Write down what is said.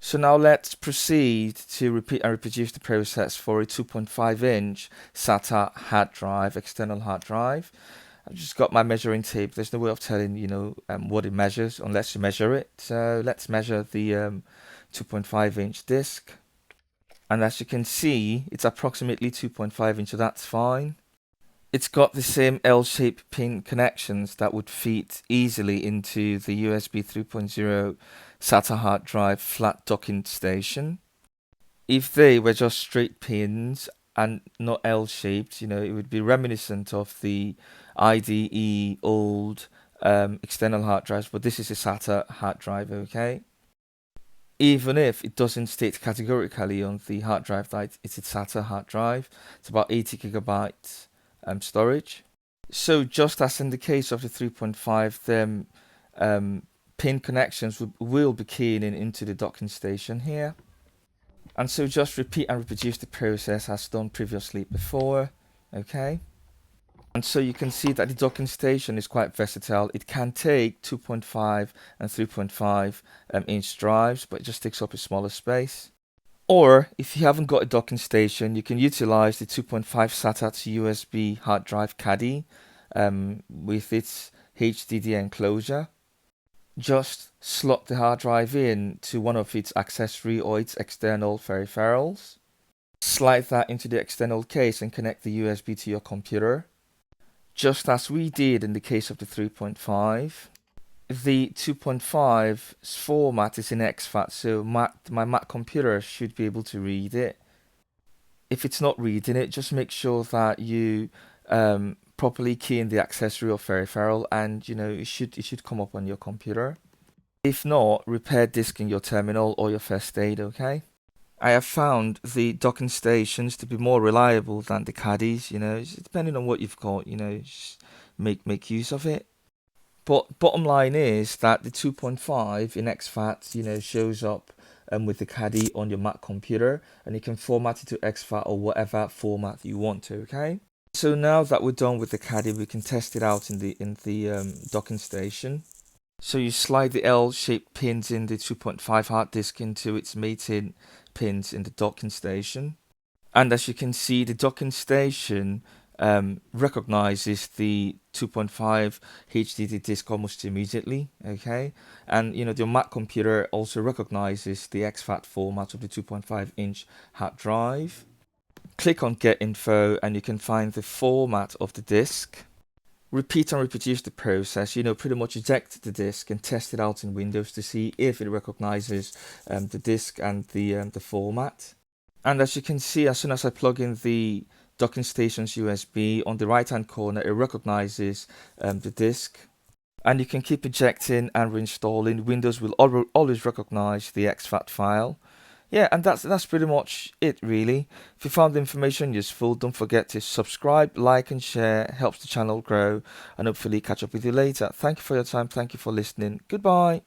So now let's proceed to repeat and reproduce the process for a 2.5-inch SATA hard drive, external hard drive. I've just got my measuring tape. There's no way of telling, what it measures unless you measure it. So let's measure the 2.5-inch disc. And as you can see, it's approximately 2.5 inch, so that's fine. It's got the same L-shaped pin connections that would fit easily into the USB 3.0 SATA hard drive flat docking station. If they were just straight pins and not L-shaped, it would be reminiscent of the IDE old external hard drives, but this is a SATA hard drive, okay? Even if it doesn't state categorically on the hard drive that it's a SATA hard drive, it's about 80 gigabytes storage. So just as in the case of the 3.5, them pin connections will be keying into the docking station here. And so just repeat and reproduce the process as done previously before, okay? And so you can see that the docking station is quite versatile. It can take 2.5 and 3.5 inch drives, but it just takes up a smaller space. Or if you haven't got a docking station, you can utilize the 2.5 SATA to USB hard drive Caddy with its HDD enclosure. Just slot the hard drive in to one of its accessory or its external peripherals. Slide that into the external case and connect the USB to your computer. Just as we did in the case of the 3.5. The 2.5's format is in exFAT, so my Mac computer should be able to read it. If it's not reading it, just make sure that you properly key in the accessory or peripheral, and it should come up on your computer. If not, repair disk in your terminal or your first aid, okay? I have found the docking stations to be more reliable than the caddies, depending on what you've got, just make use of it. But bottom line is that the 2.5 in exFAT, shows up with the Caddy on your Mac computer, and you can format it to exFAT or whatever format you want to, okay? So now that we're done with the Caddy, we can test it out in the docking station. So you slide the L-shaped pins in the 2.5 hard disk into its mating pins in the docking station. And as you can see, the docking station recognizes the 2.5 HDD disk almost immediately, okay? And your Mac computer also recognizes the exFAT format of the 2.5 inch hard drive. Click on Get Info and you can find the format of the disk. Repeat and reproduce the process, pretty much eject the disk and test it out in Windows to see if it recognizes the disk and the format. And as you can see, as soon as I plug in the docking station's USB, on the right hand corner it recognizes the disk, and you can keep ejecting and reinstalling. Windows will always recognize the exFAT file. Yeah, and that's pretty much it really. If you found the information useful, don't forget to subscribe, like and share. It helps the channel grow, and hopefully catch up with you later. Thank you for your time. Thank you for listening. Goodbye.